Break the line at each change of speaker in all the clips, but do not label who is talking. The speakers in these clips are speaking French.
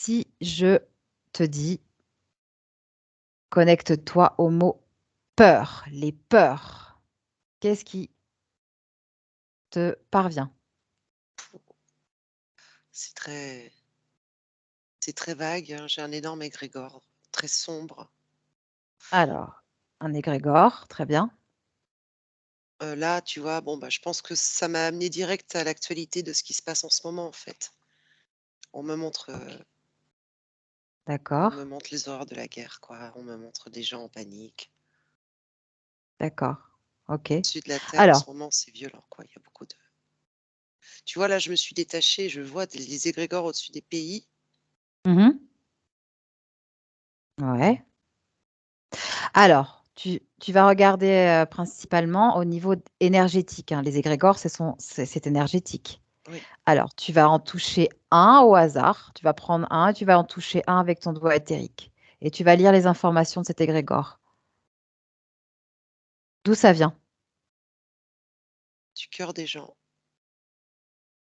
si je te dis, connecte-toi au mot peur, les peurs, qu'est-ce qui te parvient?
C'est très, c'est très vague, hein. J'ai un énorme égrégore, très sombre.
Alors, un égrégore, très bien.
Là, tu vois, bon, bah, je pense que ça m'a amené direct à l'actualité de ce qui se passe en ce moment, en fait. On me montre,
Ok.
on me
D'accord,
montre les horreurs de la guerre, quoi. On me montre des gens en panique.
d'accord, ok.
Au-dessus de la terre, en ce
Alors,
moment, c'est violent, quoi. Il y a beaucoup de. Tu vois, là, je me suis détachée, je vois les égrégores au-dessus des pays.
mhm, ouais. Alors, tu vas regarder principalement au niveau énergétique, hein. Les égrégores, c'est énergétique.
Oui.
Alors, tu vas en toucher un au hasard. Tu vas prendre un, tu vas en toucher un avec ton doigt éthérique. Et tu vas lire les informations de cet égrégore. D'où ça vient?
Du cœur des gens.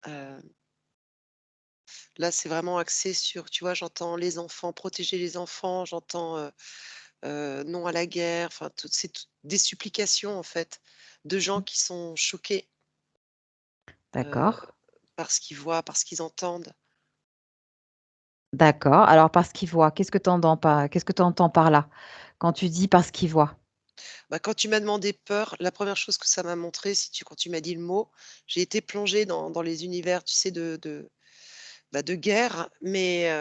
Euh, Là, c'est vraiment axé sur, tu vois, j'entends les enfants, protéger les enfants, j'entends non à la guerre, enfin, des supplications, en fait, de gens qui sont choqués euh,
D'accord.
par ce qu'ils voient, par ce qu'ils entendent.
D'accord. Alors, parce qu'il voit, qu'est-ce que tu entends par là? Quand tu dis parce qu'il voit.
Bah, quand tu m'as demandé peur, la première chose que ça m'a montré, quand tu m'as dit le mot, j'ai été plongée dans les univers, tu sais, de guerre, mais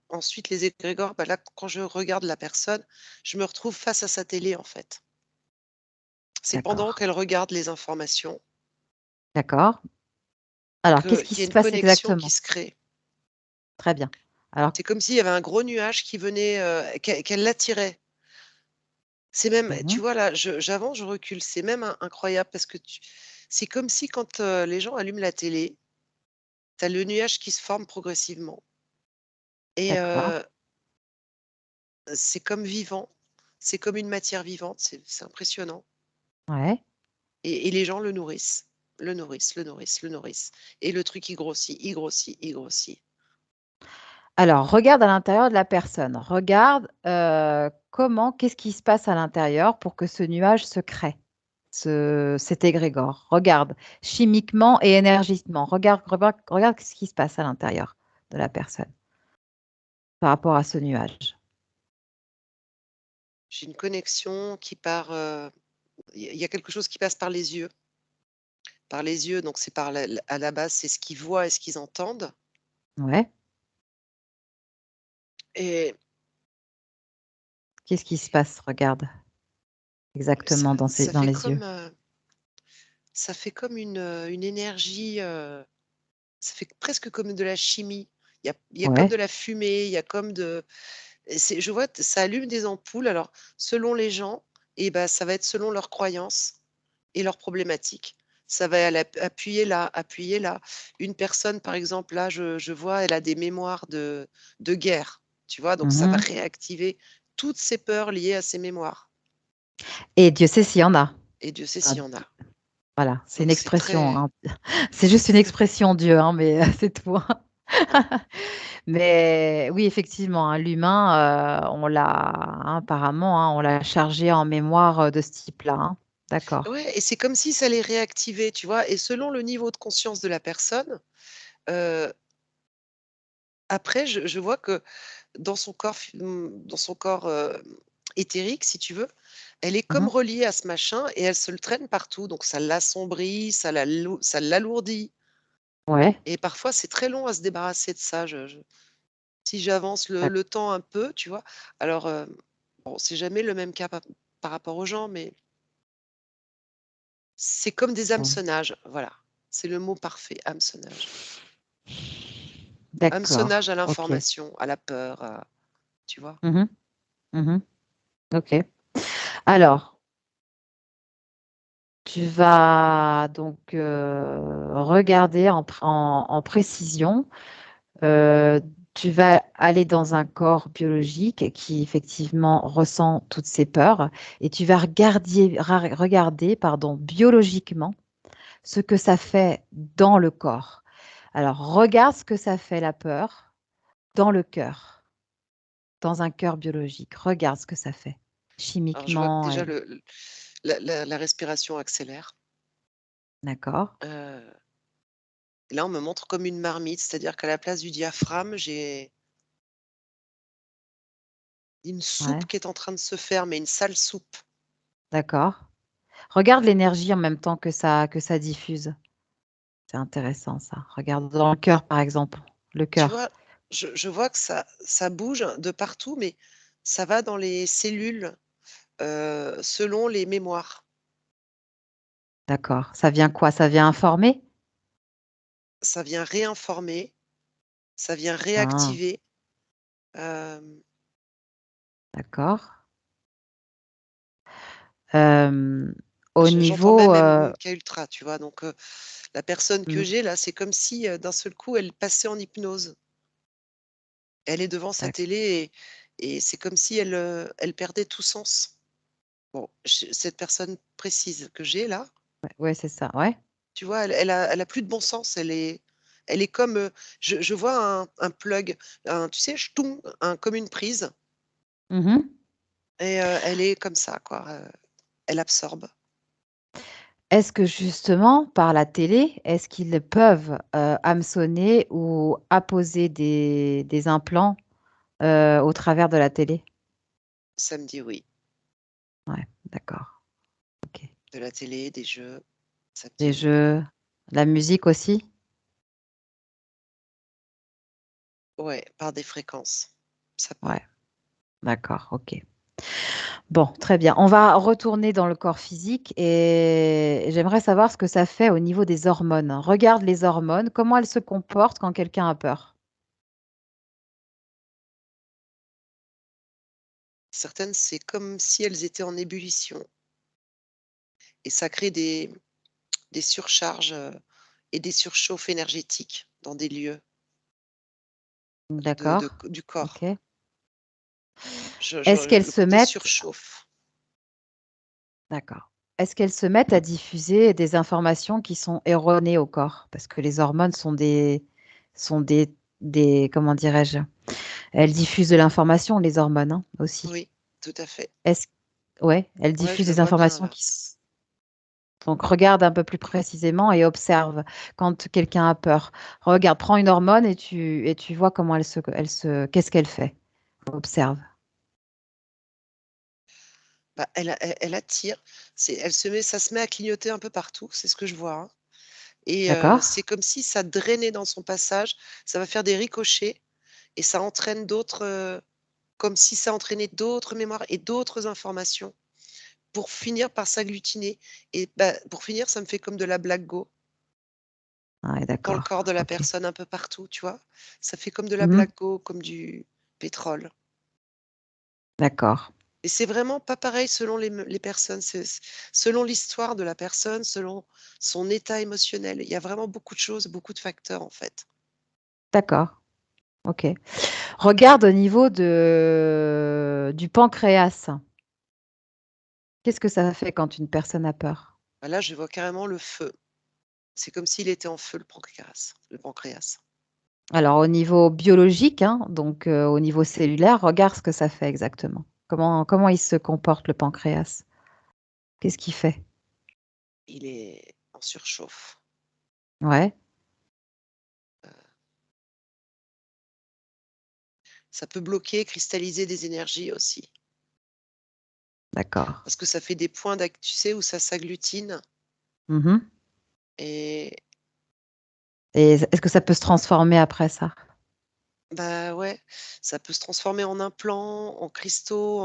ensuite les égrégores, bah, là, quand je regarde la personne, je me retrouve face à sa télé, en fait. C'est pendant
D'accord.
qu'elle regarde les informations
D'accord. Alors, qu'est-ce qui
qu'il y a
se
une
passe
connexion qui
exactement?
se crée.
Très bien. Alors,
C'est comme s'il y avait un gros nuage qui venait, qu'elle l'attirait. C'est même,
mhm,
tu vois, là, j'avance, je recule. C'est même incroyable parce que c'est comme si quand les gens allument la télé, tu as le nuage qui se forme progressivement. Et
d'accord.
c'est comme vivant. C'est comme une matière vivante. C'est impressionnant.
Ouais.
Et les gens le nourrissent. Le nourrissent, le nourrissent, le nourrissent. Et le truc, il grossit, il grossit, il grossit.
Alors, regarde à l'intérieur de la personne. Regarde qu'est-ce qui se passe à l'intérieur pour que ce nuage se crée, cet égrégore. Regarde chimiquement et énergiquement. Regarde ce qui se passe à l'intérieur de la personne par rapport à ce nuage.
J'ai une connexion qui part. Il y a quelque chose qui passe par les yeux. Par les yeux, donc c'est à la base, c'est ce qu'ils voient et ce qu'ils entendent.
Ouais.
Et
Qu'est-ce qui se passe? Regarde
ça,
exactement
ça
dans
fait
les yeux.
comme, une énergie. Ça fait presque comme de la chimie. Il y a comme
Ouais.
de la fumée. Il y a comme de. Je vois, ça allume des ampoules. Alors, selon les gens, et ben, ça va être selon leurs croyances et leurs problématiques. Ça va appuyer là, appuyer là. Une personne, par exemple, là, je vois, elle a des mémoires de guerre, tu vois, donc ça va
Mhm.
réactiver toutes ces peurs liées à ces mémoires.
Et Dieu sait s'il y en a.
Et Dieu sait
Enfin,
s'il y en a.
voilà, c'est une
Donc c'est
expression,
très.
hein. C'est juste une expression, Dieu, hein, mais c'est tout, hein. Mais oui, effectivement, hein, l'humain, on l'a, hein, apparemment, hein, on l'a chargé en mémoire de ce type-là, hein. D'accord.
Ouais, et c'est comme si ça les réactivait, tu vois. Et selon le niveau de conscience de la personne, euh, après, je vois que dans son corps éthérique, si tu veux, elle est comme
Mhm.
reliée à ce machin et elle se le traîne partout. Donc ça l'assombrit, ça l'alourdit.
Ouais.
Et parfois, c'est très long à se débarrasser de ça. Si j'avance le temps un peu, tu vois. Alors, bon, c'est jamais le même cas par rapport aux gens, mais c'est comme des
D'accord.
hameçonnages. Voilà. C'est le mot parfait, hameçonnage. Hameçonnage
D'accord.
à
Ok.
l'information, à la peur, tu vois.
Mhm. Mhm. Ok. Alors, tu vas donc regarder en précision. Euh, Tu vas aller dans un corps biologique qui effectivement ressent toutes ces peurs et tu vas regarder, pardon, biologiquement ce que ça fait dans le corps. Alors, regarde ce que ça fait la peur dans le cœur, dans un cœur biologique. Regarde ce que ça fait,
Alors, je vois que
chimiquement
déjà
et
la respiration accélère.
d'accord,
Et là, on me montre comme une marmite, c'est-à-dire qu'à la place du diaphragme, j'ai une soupe
ouais,
qui est en train de se faire, mais une sale soupe.
d'accord. Regarde
Heu,
l'énergie en même temps que ça diffuse. C'est intéressant ça. Regarde dans le
bah,
cœur, par exemple, le
tu
cœur.
vois, je vois que ça bouge de partout, mais ça va dans les cellules, selon les mémoires.
D'accord. Ça vient quoi? Ça vient informer?
Ça vient réinformer, ça vient
Ah,
réactiver, hem,
d'accord. Hem, au
j'entends
niveau,
même MK Ultra, tu vois? Donc la personne que
mmh,
j'ai là, c'est comme si, d'un seul coup, elle passait en hypnose. Elle est devant sa
d'ac
télé et c'est comme si elle perdait tout sens. Bon, cette personne précise que j'ai là,
ouais, ouais, c'est ça, ouais.
tu vois, elle a plus de bon sens. Elle est comme, je vois un plug, tu sais, ch'toung, comme une prise
Mmh.
et elle est comme ça quoi, elle absorbe.
Est-ce que justement, par la télé, est-ce qu'ils peuvent, hameçonner ou apposer des implants, au travers de la télé?
Ça me dit oui.
Ouais, d'accord, OK.
De la télé, des jeux, ça me dit
Des
oui.
jeux, la musique aussi?
Ouais, par des fréquences, ça peut.
Ouais, d'accord, OK. Bon, très bien. On va retourner dans le corps physique et j'aimerais savoir ce que ça fait au niveau des hormones. Regarde les hormones, comment elles se comportent quand quelqu'un a peur.
Certaines, c'est comme si elles étaient en ébullition et ça crée des surcharges, et des surchauffes énergétiques dans des lieux
D'accord,
du corps.
OK.
Je
Est-ce qu'elles
le
se
côté
mettent
surchauffe.
d'accord. Est-ce qu'elles se mettent à diffuser des informations qui sont erronées au corps? Parce que les hormones sont des comment dirais-je? Elles diffusent de l'information, les hormones, hein, aussi.
Oui, tout à fait.
Est-ce ouais, elles
Ouais,
diffusent
je le
des
vois bien
informations
là.
qui s donc regarde un peu plus précisément et observe quand quelqu'un a peur. Regarde, prends une hormone et tu vois comment elle se qu'est-ce qu'elle fait? Observe.
Bah, elle attire, ça se met à clignoter un peu partout, c'est ce que je vois, hein et
D'accord?
c'est comme si ça drainait dans son passage, ça va faire des ricochets et ça entraîne d'autres, comme si ça entraînait d'autres mémoires et d'autres informations pour finir par s'agglutiner et bah, pour finir, ça me fait comme de la black go
Ouais,
dans le corps
d'accord.
de la
OK.
personne un peu partout, tu vois? Ça fait comme de la
Mmh.
black go, comme du pétrole.
D'accord.
Et c'est vraiment pas pareil selon les personnes, c'est selon l'histoire de la personne, selon son état émotionnel. Il y a vraiment beaucoup de choses, beaucoup de facteurs, en fait.
D'accord. OK. Regarde au niveau du pancréas. Qu'est-ce que ça fait quand une personne a peur?
Bah, là, je vois carrément le feu. C'est comme s'il était en feu, le pancréas.
Alors au niveau biologique, hein, donc au niveau cellulaire, regarde ce que ça fait exactement. Comment il se comporte le pancréas? Qu'est-ce qu'il fait?
Il est en surchauffe.
Ouais,
Ça peut bloquer, cristalliser des énergies aussi.
d'accord.
Parce que ça fait des points tu sais, où ça s'agglutine
Mmh.
et
Et est-ce que ça peut se transformer après ça?
bah, ouais, ça peut se transformer en implants, en cristaux,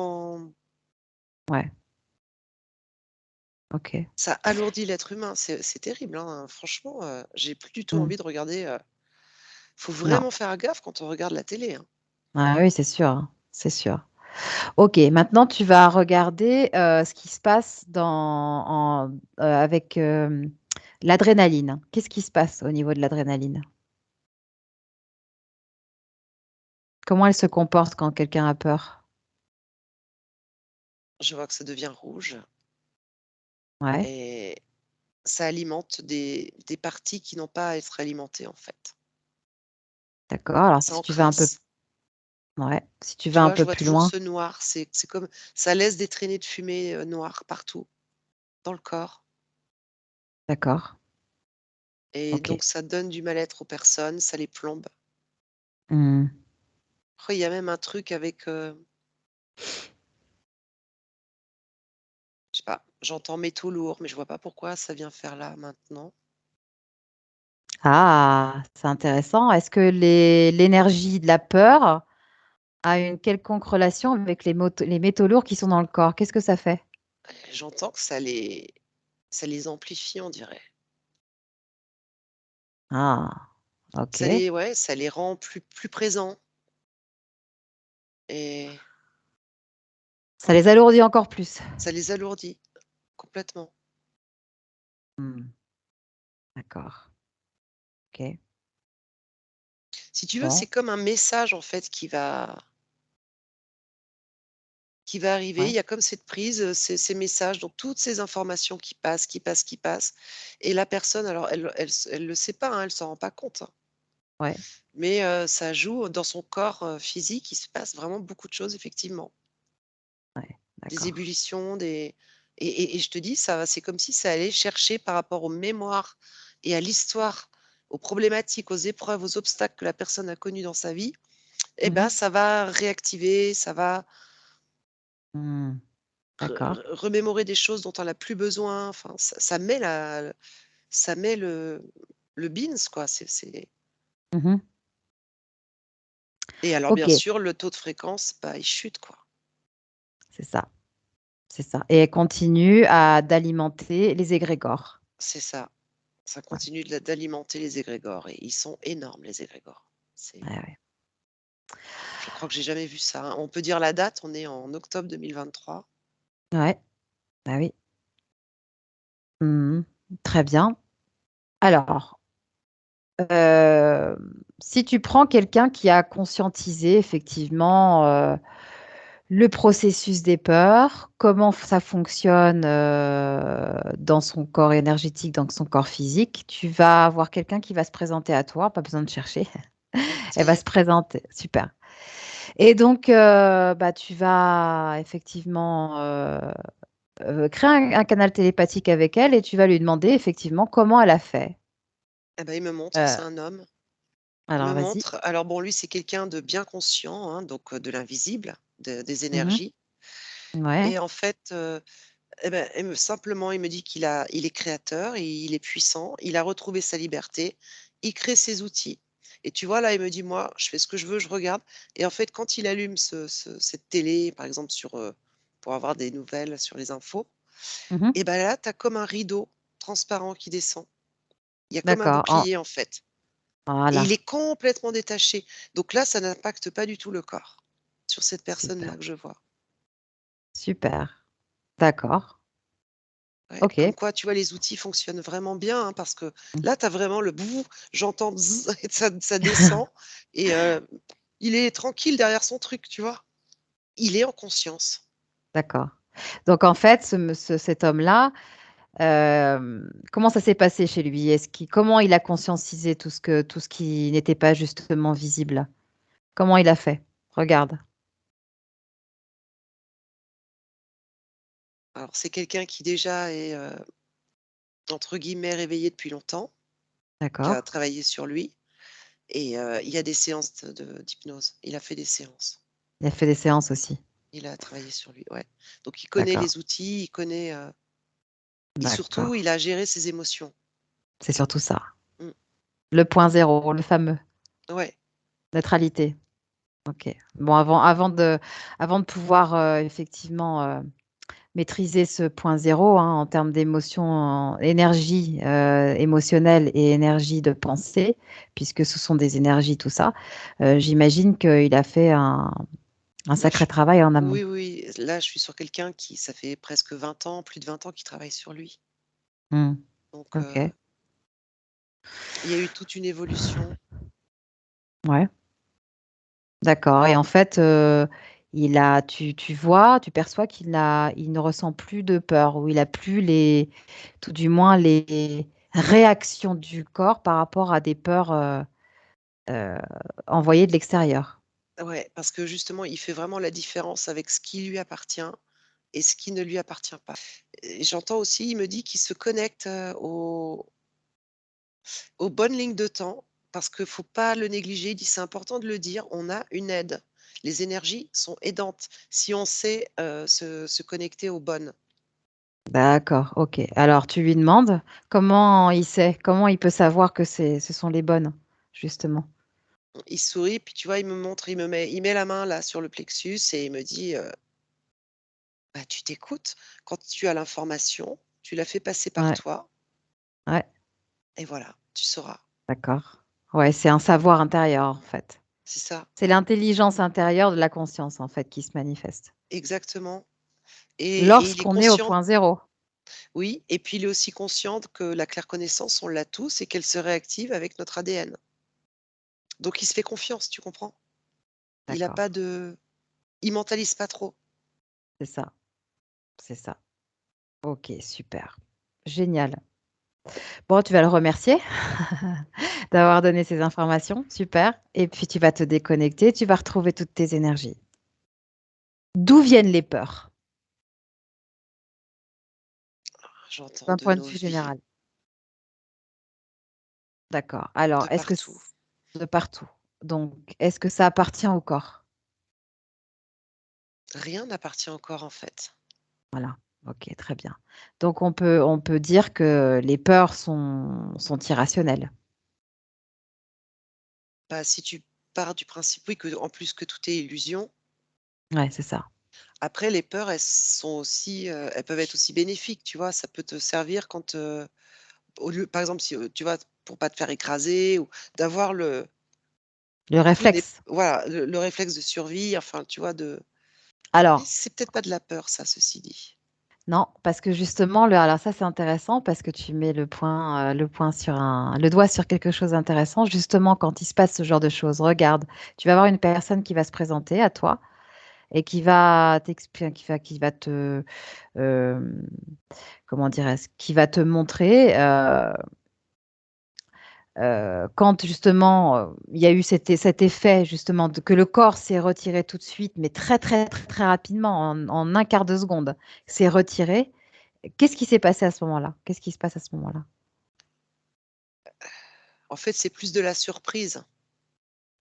Ouais, OK.
ça alourdit l'être humain. C'est terrible, hein, franchement, j'ai plus du tout
Mmh.
envie de regarder, faut
Non.
vraiment faire gaffe quand on regarde la télé, hein.
Ah oui, c'est sûr, hein, c'est sûr. OK, maintenant tu vas regarder, ce qui se passe avec, l'adrénaline. Qu'est-ce qui se passe au niveau de l'adrénaline? Comment elle se comporte quand quelqu'un a peur?
Je vois que ça devient rouge
Ouais,
et ça alimente des parties qui n'ont pas à être alimentées, en fait.
d'accord. Alors
Ça
si tu vas un peu
encrasse.
Ouais, si tu
Tu
vas un
vois, je
peu
vois
plus
toujours
loin.
ce noir, c'est comme ça laisse des traînées de fumée, noires partout dans le corps
D'accord.
et
OK.
donc ça donne du mal-être aux personnes, ça les plombe.
Mmh.
Après il y a même un truc avec, je sais pas, j'entends métaux lourds, mais je vois pas pourquoi ça vient faire là maintenant.
Ah! C'est intéressant. Est-ce que l'énergie de la peur a une quelconque relation avec les métaux lourds qui sont dans le corps? Qu'est-ce que ça fait?
J'entends que ça les amplifie, on dirait.
Ah!
Ça
OK.
les Ouais, ça les rend plus présents et
Ça les alourdit encore plus.
ça les alourdit complètement.
Mmh. D'accord. OK.
Si tu veux,
Bon.
c'est comme un message en fait qui va arriver. Il
Ouais.
y a comme cette prise, ces messages, donc toutes ces informations qui passent, qui passent, qui passent et la personne alors elle le sait pas, hein, elle s'en rend pas compte, hein,
Ouais.
mais ça joue dans son corps, physique, il se passe vraiment beaucoup de choses effectivement.
Ouais.
Des
D'accord.
ébullitions, des et je te dis, ça c'est comme si ça allait chercher par rapport aux mémoires et à l'histoire, aux problématiques, aux épreuves, aux obstacles que la personne a connus dans sa vie et
Mmh
ben,
mh.
ça va réactiver, ça va
Mmh. D'accord.
remémorer des choses dont on a plus besoin. Enfin, ça met le beans quoi, c'est
Mmh mh.
et alors bien
OK,
sûr, le taux de fréquence, bah, il chute quoi.
c'est ça, c'est ça et elle continue à d'alimenter les égrégores.
C'est ça. Ça
Ouais.
continue d'alimenter les égrégores et ils sont énormes les égrégores. C'est
Ouais, ouais.
Je crois que j'ai jamais vu ça, hein. On peut dire la date, on est en octobre 2023.
Ouais, bah, oui. Mmh mh. Très bien. Alors, si tu prends quelqu'un qui a conscientisé effectivement, le processus des peurs, comment ça fonctionne, dans son corps énergétique, dans son corps physique, tu vas avoir quelqu'un qui va se présenter à toi, pas besoin de chercher.
Ouais, ça
Elle
y
va
est.
se présenter, super et donc bah, tu vas effectivement, créer un canal télépathique avec elle et tu vas lui demander effectivement comment elle a fait.
Eh ben, il me montre, c'est
Heu,
un homme. Il
alors
me
vas-y.
montre alors bon, lui, c'est quelqu'un de bien conscient, hein, donc de l'invisible, des
Mmh.
énergies
Ouais.
et en fait, et ben, simplement, il me dit il est créateur, il est puissant, il a retrouvé sa liberté, il crée ses outils et tu vois, là, il me dit: «Moi, je fais ce que je veux, je regarde» et en fait, quand il allume cette télé, par exemple, pour avoir des nouvelles sur les infos.
Mmh.
Et ben là, tu as comme un rideau transparent qui descend. Il y a comme un
D'accord, en
bouclier, en fait et il
voilà,
est complètement détaché. Donc là, ça n'impacte pas du tout le corps, sur cette
super,
personne-là que je vois.
super. D'accord,
Ouais, comme
OK.
quoi, tu vois, les outils fonctionnent vraiment bien, hein, parce que
Mmh.
là, tu as vraiment le bouh, j'entends bzz et ça descend et il est tranquille derrière son truc, tu vois? Il est en conscience.
D'accord. Donc en fait, cet homme-là, comment ça s'est passé chez lui? Comment il a conscientisé tout ce qui n'était pas justement visible? Comment il a fait? Regarde.
Alors c'est quelqu'un qui déjà est, entre guillemets «réveillé» depuis longtemps, qui
D'accord.
a travaillé sur lui. Et il y a des séances d'hypnose. Il a fait des séances.
Il a fait des séances aussi?
Il a travaillé sur lui, ouais. Donc il connaît
D'accord,
les outils, il connaît, et surtout,
d'accord.
il a géré ses émotions.
C'est surtout ça.
Mmh.
Le point zéro, le fameux,
Ouais,
neutralité. OK. Bon avant de pouvoir, effectivement, maîtriser ce point zéro, hein, en termes d'émotion, en énergie, émotionnelle et énergie de pensée, puisque ce sont des énergies tout ça, j'imagine qu'il a fait un
là,
sacré travail en amont.
oui, oui, là, je suis sur quelqu'un qui ça fait presque 20 ans, plus de 20 ans qu'il travaille sur lui.
Mmh.
Donc
OK.
il y a eu toute une évolution.
Ouais. D'accord et en fait, tu vois, tu perçois il ne ressent plus de peur ou il a plus tout du moins les réactions du corps par rapport à des peurs, heu, envoyées de l'extérieur.
Ouais, parce que justement, il fait vraiment la différence avec ce qui lui appartient et ce qui ne lui appartient pas. Et j'entends aussi, il me dit qu'il se connecte, aux bonnes lignes de temps parce qu'il faut pas le négliger. Il dit: «C'est important de le dire, on a une aide». Les énergies sont aidantes si on sait, se connecter aux bonnes.
D'accord, OK. Alors tu lui demandes comment il sait? Comment il peut savoir que ce sont les bonnes, justement?
Il sourit, puis tu vois, il me montre, il met la main là sur le plexus et il me dit, «Bah, tu t'écoutes. Quand tu as l'information, tu la fais passer par
Ouais,
toi
ouais,
et voilà, tu sauras».
d'accord. Ouais, c'est un savoir intérieur, en fait.
C'est ça,
C'est l'intelligence intérieure de la conscience, en fait, qui se manifeste.
exactement et il est
Lorsqu'on est au
conscient,
point zéro.
oui, et puis il est aussi conscient que la claire connaissance, on l'a tous et qu'elle se réactive avec notre ADN. Donc il se fait confiance, tu comprends? Il a
D'accord,
pas de il mentalise pas trop.
c'est ça, c'est ça. OK, super. Génial. Bon, tu vas le remercier d'avoir donné ces informations, super et puis tu vas te déconnecter, tu vas retrouver toutes tes énergies. D'où viennent les peurs?
J'entends
D'un
de
point de
nos
vue
vies,
général. D'accord. Alors,
de
est-ce que
partout.
c de partout. Donc, est-ce que ça appartient au corps?
Rien n'appartient au corps, en fait.
Voilà. OK, très bien. Donc on peut dire que les peurs sont irrationnelles.
Bah, si tu pars du principe, oui, que en plus que tout est illusion,
Ouais, c'est ça.
après les peurs, elles sont aussi, elles peuvent être aussi bénéfiques, tu vois? Ça peut te servir quand, au lieu par exemple, si, tu vois, pour pas te faire écraser ou d'avoir
Le
du coup des
réflexe.
voilà, le réflexe de survie, enfin, tu vois, de mais
Alors,
c'est peut-être pas de la peur ça, ceci dit.
non, parce que justement alors ça, c'est intéressant parce que tu mets le point sur le doigt sur quelque chose d'intéressant. Justement, quand il se passe ce genre de choses, regarde, tu vas avoir une personne qui va se présenter à toi et qui va te, hem, comment dirais-je? Qui va te montrer, quand justement, il y a eu cet effet justement que le corps s'est retiré tout de suite, mais très, très, très, très rapidement, en 1/4 de seconde, s'est retiré. Qu'est-ce qui s'est passé à ce moment-là? Qu'est-ce qui se passe à ce moment-là?
En fait, c'est plus de la surprise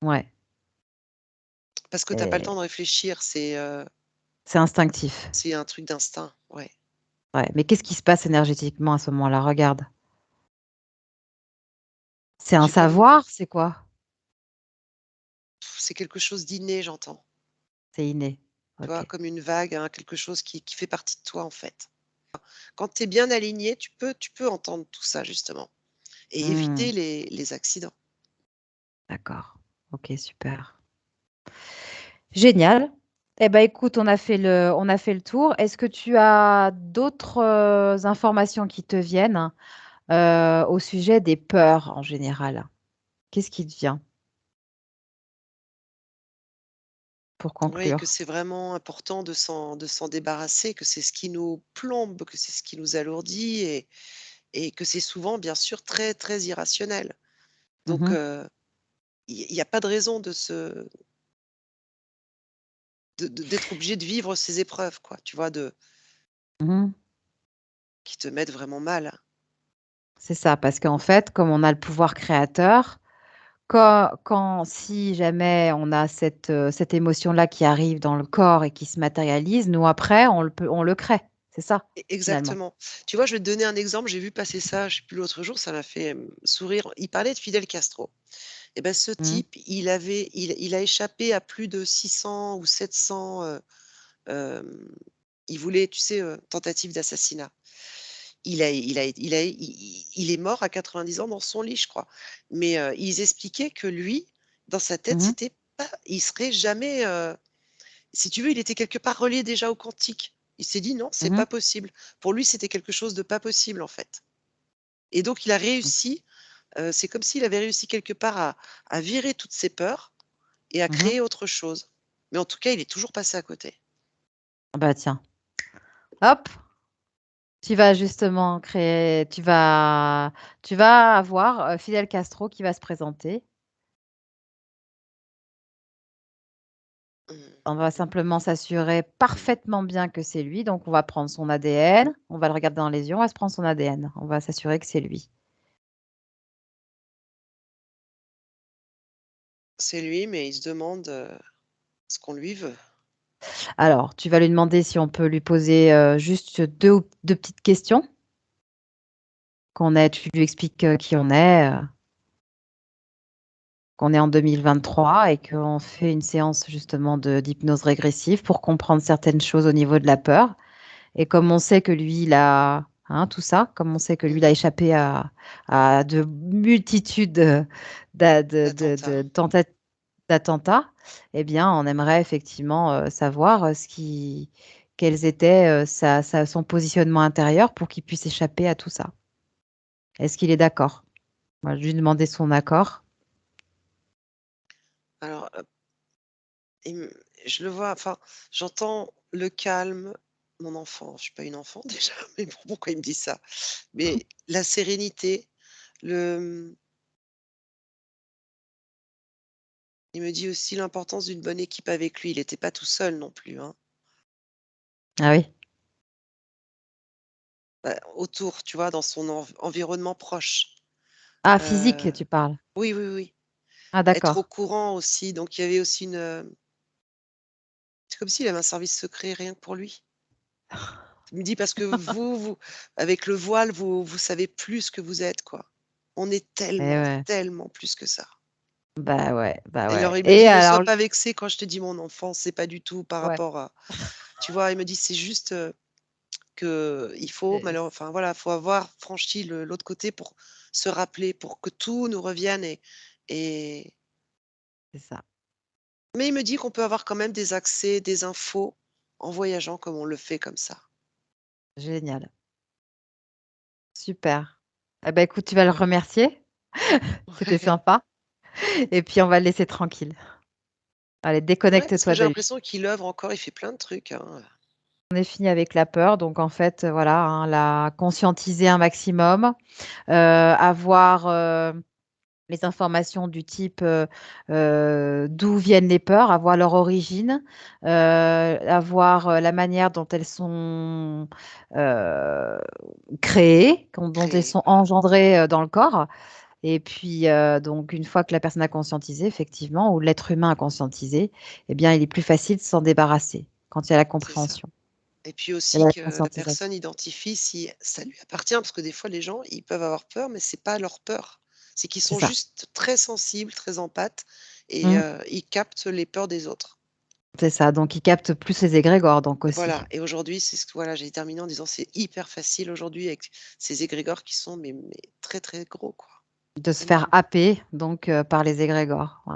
Ouais,
parce que tu as pas le
et
temps de réfléchir,
c'est instinctif.
c'est un truc d'instinct, ouais.
Ouais, mais qu'est-ce qui se passe énergétiquement à ce moment-là? Regarde. C'est un
J'ai comme
savoir? C'est quoi?
c'est quelque chose d'inné, j'entends.
C'est inné.
Tu vois?
OK.
Comme une vague, hein, quelque chose qui fait partie de toi, en fait. Quand tu es bien aligné, tu peux entendre tout ça, justement et éviter
Mmh,
les accidents.
d'accord. OK, super. Génial. Eh ben, écoute, on a fait le tour. Est-ce que tu as d'autres, informations qui te viennent, au sujet des peurs en général? Qu'est-ce qui te vient pour
Oui, que
conclure?
c'est vraiment important de s'en débarrasser, que c'est ce qui nous plombe, que c'est ce qui nous alourdit et que c'est souvent, bien sûr, très, très irrationnel. Donc
Mmh.
il y a pas de raison d'être obligé de vivre ces épreuves, quoi, tu vois?
Mmh.
Qui te mettent vraiment mal.
C'est ça, parce qu'en fait, comme on a le pouvoir créateur, si jamais on a cette émotion-là qui arrive dans le corps et qui se matérialise, nous après on le crée. C'est ça, finalement.
Exactement. Tu vois, je vais te donner un exemple, j'ai vu passer ça, je sais plus l'autre jour, ça m'a fait, sourire. Il parlait de Fidel Castro. Et ben, ce
Mmh.
type, il a échappé à plus de 600 ou 700, hem, il voulait, tu sais, tentative d'assassinat. Il est mort à 90 ans dans son lit, je crois. Mais, ils expliquaient que lui, dans sa tête,
Mmh.
c'était pas il serait jamais, si tu veux, il était quelque part relié déjà au quantique. Il s'est dit: «Non, c'est
Mmh.
pas possible». Pour lui, c'était quelque chose de pas possible, en fait et donc il a
Mmh.
réussi, c'est comme s'il avait réussi quelque part à virer toutes ses peurs et à
Mmh.
créer autre chose. Mais en tout cas, il est toujours passé à côté.
Bah, tiens, hop, tu vas justement tu vas avoir, Fidel Castro qui va se présenter
Mmh.
On va simplement s'assurer parfaitement bien que c'est lui. Donc, on va prendre son ADN, on va le regarder dans les yeux, on va se prendre son ADN. On va s'assurer que c'est lui.
C'est lui, mais il se demande, ce qu'on lui veut.
Alors, tu vas lui demander si on peut lui poser juste deux petites questions. Tu lui expliques qui on est, qu'on est en 2023 et qu'on fait une séance justement d'hypnose régressive pour comprendre certaines choses au niveau de la peur. Et comme on sait que lui, il a tout ça, comme on sait que lui, il a
Mmh.
échappé à de multitudes
L'attentat.
de tentatives d'attentats, eh bien, on aimerait effectivement savoir quels étaient son positionnement intérieur pour qu'il puisse échapper à tout ça. Est-ce qu'il est d'accord? Moi, je lui ai demandé son accord.
Alors, il me je le vois, enfin, j'entends le calme, mon enfant, je suis pas une enfant déjà, mais bon, pourquoi il me dit ça? Mais la sérénité, le, il me dit aussi l'importance d'une bonne équipe avec lui. Il était pas tout seul non plus, hein.
Ah oui?
Bah, autour, tu vois, dans son environnement proche.
Ah, physique,
Heu,
tu parles.
oui, oui, oui.
Ah,
Être au
d'accord.
courant aussi, donc il y avait aussi c'est comme s'il avait un service secret rien que pour lui. Il me dit: «Parce que vous, avec le voile, vous savez plus ce que vous êtes, quoi. On est
Eh
tellement,
ouais.
tellement plus que ça».
Bah ouais, bah
Et
ouais.
alors il me
Et
dit: «Ne sois
alors,
pas vexé quand je te dis mon enfance, c'est pas du tout par
ouais.
rapport à», tu vois? Il me dit: «C'est juste, qu'il faut
C'est
enfin voilà, faut avoir franchi l'autre côté pour se rappeler, pour que tout nous revienne et»
c'est ça.
mais il me dit qu'on peut avoir quand même des accès, des infos en voyageant comme on le fait comme ça.
Génial. Super. Eh ben, écoute, tu vas le remercier. C'était
Ouais.
sympa. Et puis, on va le laisser tranquille. Allez,
Ouais, parce que
déconnecte-toi
j'ai
de lui.
l'impression qu'il œuvre encore, il fait plein de trucs, hein.
On est fini avec la peur. Donc, en fait, voilà, la conscientiser un maximum, avoir les informations du type d'où viennent les peurs, avoir leur origine, avoir la manière dont elles sont euh, créées, dont elles
Créé,
sont
voilà.
engendrées dans le corps. Et puis, donc, une fois que la personne a conscientisé, effectivement, ou l'être humain a conscientisé, eh bien, il est plus facile de s'en débarrasser quand il y a la
C'est ça.
compréhension
Et puis
et
aussi
la
que la
conscientisation.
personne identifie si ça lui appartient, parce que des fois les gens, ils peuvent avoir peur, mais c'est pas leur peur. C'est qu'ils
C'est
sont
ça.
juste très sensibles, très empathes et
Mm.
ils captent les peurs des autres.
C'est ça. Donc, il capte plus les égrégores, donc
Voilà,
aussi.
et aujourd'hui, c'est ce que voilà, j'ai terminé en disant: «C'est hyper facile aujourd'hui avec ces égrégores qui sont mais très, très gros, quoi,
De se faire
énormes».
happer, donc, par les égrégores. Ouais.